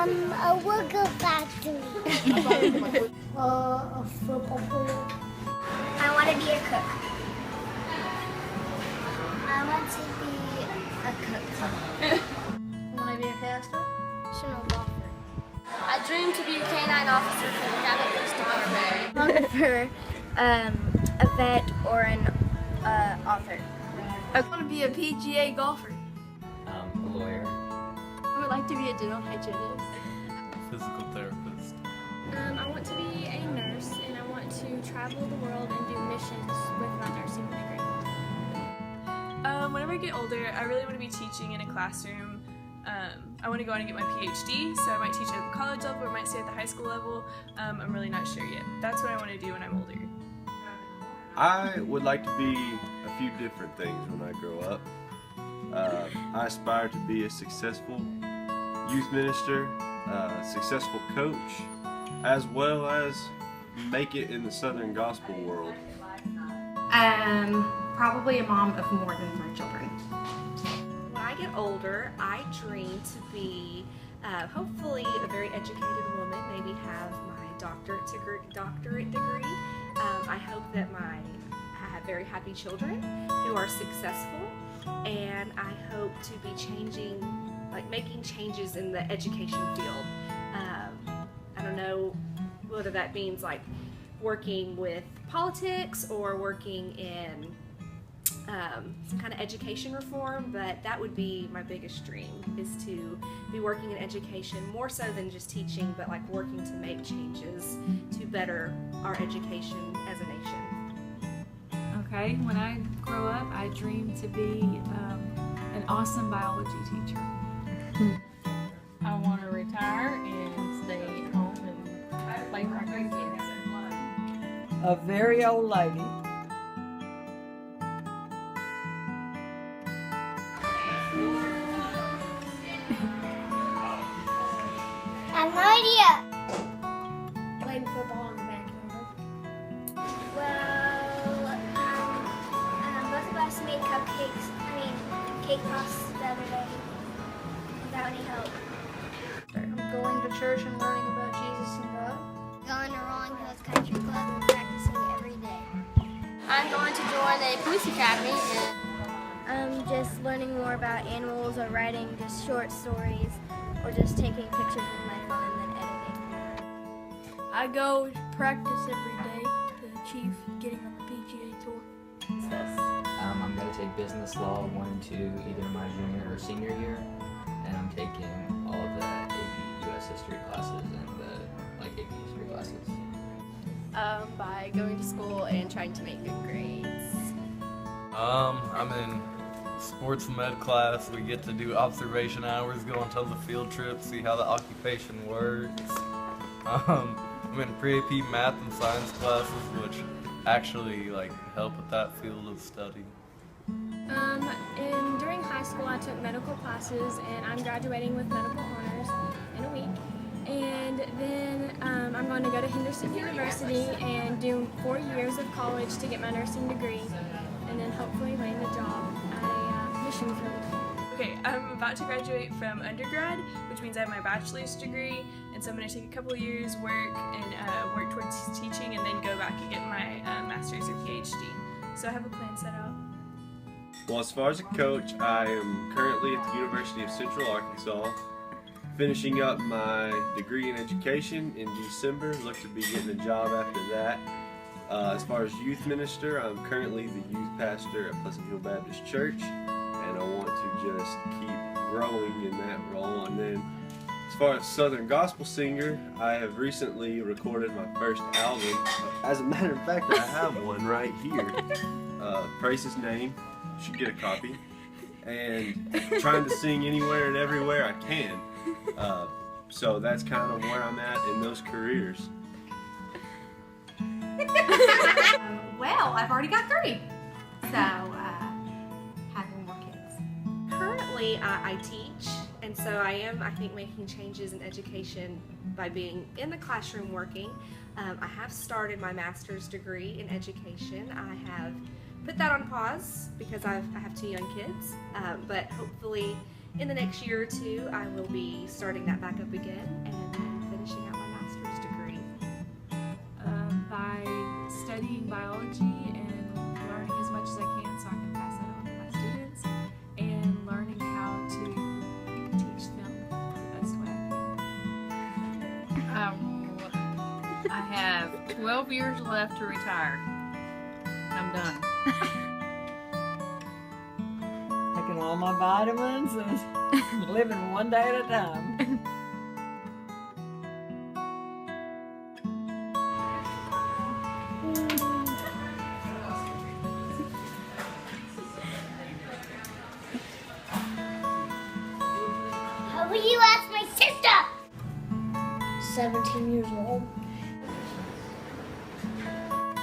A Wiggle Factory. A football player. I want to be a cook. I want to be a cook. Want to be a pastor? Professional golfer. I dream to be a canine officer for the Cabot Police Department. For a vet or an author. I want to be a PGA golfer. A lawyer. I would like to be a dental hygienist. Physical therapist. I want to be a nurse, and I want to travel the world and do missions with my nursing degree. Whenever I get older, I really want to be teaching in a classroom. I want to go on and get my PhD, so I might teach at the college level or I might stay at the high school level. I'm really not sure yet. That's what I want to do when I'm older. I would like to be a few different things when I grow up. I aspire to be a successful youth minister, a successful coach, as well as make it in the Southern gospel world. Probably a mom of more than 3 children. When I get older, I dream to be hopefully a very educated woman, maybe have my doctorate degree. I hope that I have very happy children who are successful, and I hope to be making changes in the education field. I don't know whether that means like working with politics or working in some kind of education reform, but that would be my biggest dream, is to be working in education more so than just teaching, but like working to make changes to better our education as a nation. Okay, when I grow up, I dream to be an awesome biology teacher. I want to retire and stay at home and play with my grandkids. A very old lady. I have no idea. Playing football in the backyard. Well, both of us made cake pops the other day without any help. I'm going to church and learning about Jesus and God. Going to Rolling Hills Country Club and practicing every day. I'm going to join a police academy. Just learning more about animals or writing just short stories or just taking pictures with my phone and then editing. I go to practice every day to achieve getting on the PGA Tour. I'm going to take business law 1 and 2 either in my junior or senior year, and I'm taking all of the AP US history classes and the AP history classes. By going to school and trying to make good grades. I'm in sports med class. We get to do observation hours, go on tons of field trips, see how the occupation works. I'm in pre-AP math and science classes, which actually help with that field of study. During high school, I took medical classes, and I'm graduating with medical honors in a week. And then I'm going to go to Henderson University and do 4 years of college to get my nursing degree, and then hopefully land a job at a mission field. Okay, I'm about to graduate from undergrad, which means I have my bachelor's degree, and so I'm going to take a couple of years work and work towards teaching and then go back and get my master's or PhD. So I have a plan set out. Well, as far as a coach, I am currently at the University of Central Arkansas, finishing up my degree in education in December. Look to be getting a job after that. As far as youth minister, I'm currently the youth pastor at Pleasant Hill Baptist Church, and I want to just keep growing in that role. And then as far as Southern Gospel singer, I have recently recorded my first album. As a matter of fact, I have one right here. Praise His Name. You should get a copy. And trying to sing anywhere and everywhere I can. So that's kind of where I'm at in those careers. Well, I've already got 3. So, having more kids. Currently, I teach, and so I think, making changes in education by being in the classroom working. I have started my master's degree in education. I have put that on pause because I have 2 young kids, but hopefully in the next year or two, I will be starting that back up again and then finishing out my master's degree. By studying biology and learning as much as I can so I can pass that on to my students, and learning how to teach them the best way I can. I have 12 years left to retire. I'm done. Taking all my vitamins and living one day at a time. How will you ask my sister? 17 years old.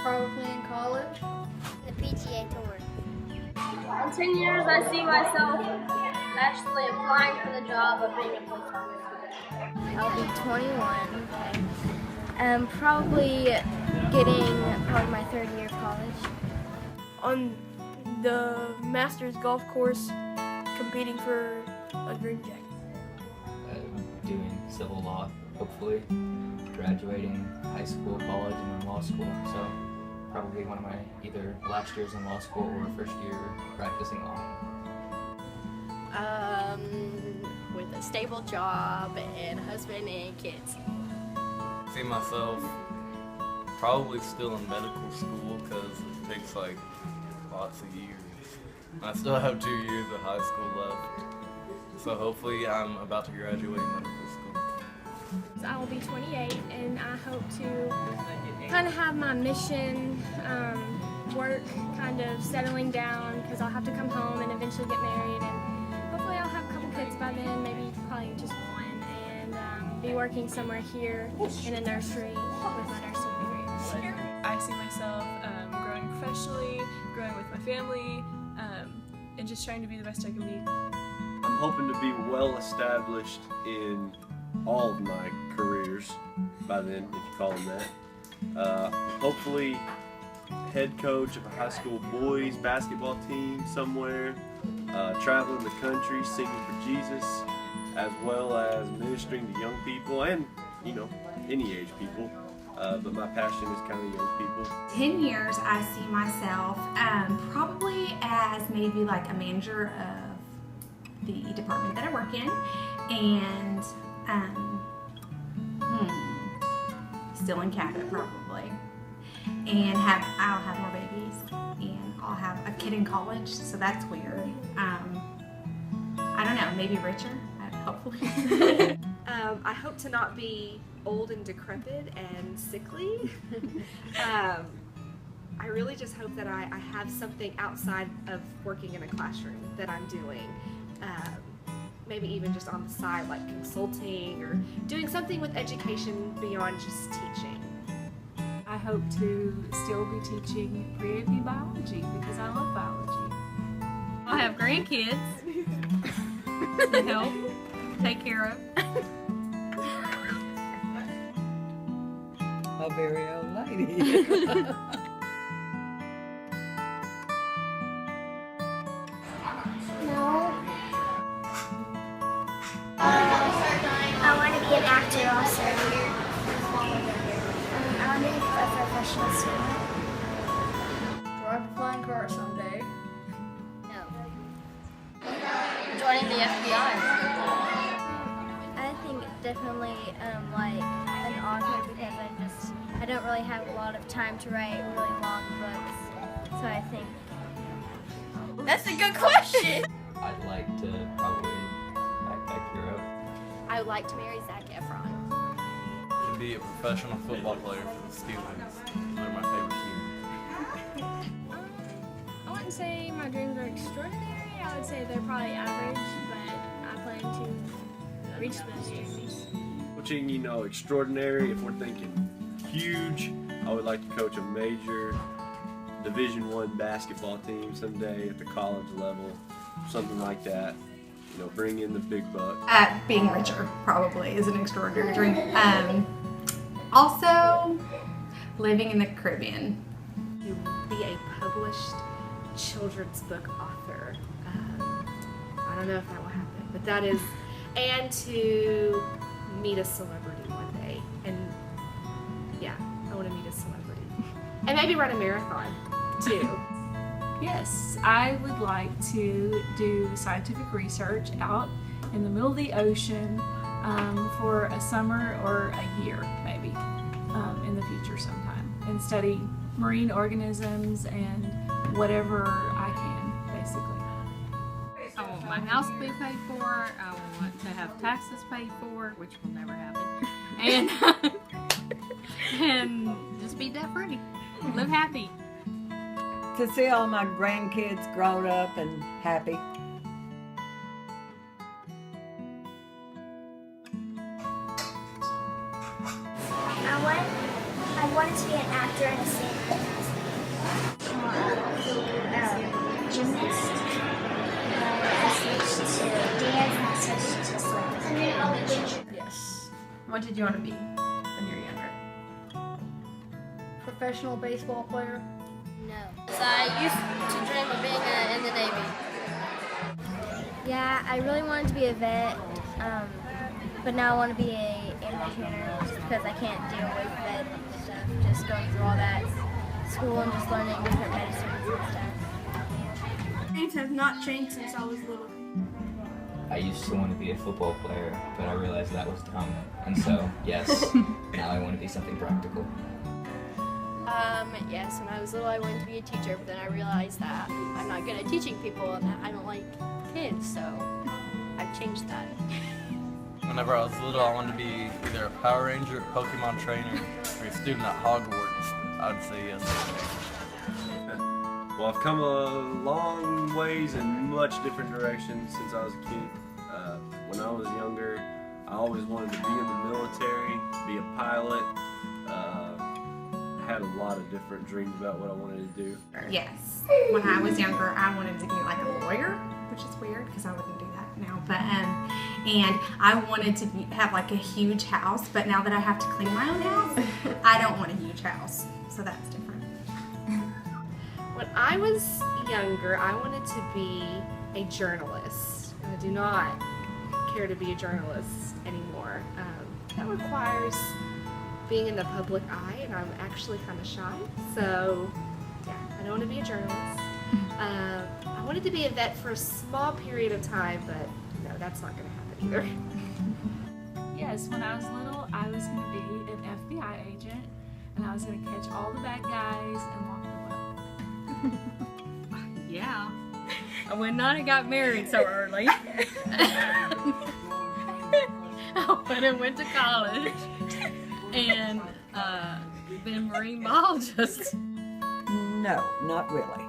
Probably in college. The PGA Tour. In 10 years, I see myself actually applying for the job of being a police officer. I'll be 21. Probably getting my third year of college. On the Masters golf course, competing for a green jacket. Doing civil law, hopefully, graduating high school, college, and then law school. So probably one of my either last years in law school or first year practicing law. With a stable job and a husband and kids. See myself probably still in medical school because it takes like lots of years. I still have 2 years of high school left. So hopefully I'm about to graduate medical school. I will be 28 and I hope to kind of have my mission, work kind of settling down because I'll have to come home and eventually get married, and hopefully I'll have a couple kids by then, maybe probably just one, and be working somewhere here in a nursery with my nursing degree. I see myself growing professionally, growing with my family, and just trying to be the best I can be. I'm hoping to be well established in all of my careers by then, if you call them that. Hopefully head coach of a high school boys basketball team somewhere, traveling the country singing for Jesus, as well as ministering to young people and, any age people. But my passion is kind of young people. 10 years, I see myself probably as maybe like a manager of the department that I work in, and still in Canada probably, and I'll have more babies, and I'll have a kid in college, so that's weird. I don't know, maybe richer, hopefully. I hope to not be old and decrepit and sickly. I really just hope that I have something outside of working in a classroom that I'm doing. Maybe even just on the side, like consulting or doing something with education beyond just teaching. I hope to still be teaching pre-AP biology because I love biology. I'll have grandkids to help take care of. A very old lady. I want to be an actor also. I want to be a professional swimmer. Drive a flying car someday. No. Joining the FBI. I think definitely like an author because I don't really have a lot of time to write really long books. So I think That's a good question. I'd like to probably backpack Europe. I would like to marry Zac Efron. To be a professional football player for the Steelers. They're my favorite team. I wouldn't say my dreams are extraordinary. I would say they're probably average, but I plan to reach those dreams. Coaching, extraordinary. If we're thinking huge, I would like to coach a major Division I basketball team someday at the college level, something like that. Bring in the big bucks. Being richer probably is an extraordinary dream. Also, living in the Caribbean. To be a published children's book author. I don't don't know if that will happen, but that is, and to meet a celebrity one day. And yeah, I want to meet a celebrity. And maybe run a marathon too. Yes, I would like to do scientific research out in the middle of the ocean for a summer or a year, maybe, in the future sometime, and study marine organisms and whatever I can, basically. I want my house to be paid for. I want to have taxes paid for, which will never happen, and and just be debt free, live happy. To see all my grandkids grown up and happy. I wanted to be an actor and a singer. Gymnast. I switched to dance and I switched to swim. Yes. What did you want to be when you were younger? Professional baseball player? No. I used to dream of being in the Navy. Yeah, I really wanted to be a vet, but now I want to be a animal trainer just because I can't deal with vet stuff, just going through all that school and just learning different medicines and stuff. Things have not changed since I was little. I used to want to be a football player, but I realized that was dumb. And so, yes, now I want to be something practical. Yes, when I was little I wanted to be a teacher, but then I realized that I'm not good at teaching people and that I don't like kids, so I've changed that. Whenever I was little, I wanted to be either a Power Ranger, Pokemon trainer, or a student at Hogwarts. I'd say yes. Well, I've come a long ways in much different directions since I was a kid. When I was younger, I always wanted to be in the military, be a pilot. I had a lot of different dreams about what I wanted to do. Yes. When I was younger, I wanted to be like a lawyer, which is weird because I wouldn't do that now. But and I wanted to have like a huge house. But now that I have to clean my own house, I don't want a huge house. So that's different. When I was younger, I wanted to be a journalist. And I do not care to be a journalist anymore. That requires being in the public eye, and I'm actually kind of shy. So, yeah, I don't want to be a journalist. I wanted to be a vet for a small period of time, but no, that's not going to happen either. Yes, when I was little, I was going to be an FBI agent, and I was going to catch all the bad guys and lock them up. Yeah. I would not have got married so early. I would have went to college and been a marine biologist. No, not really.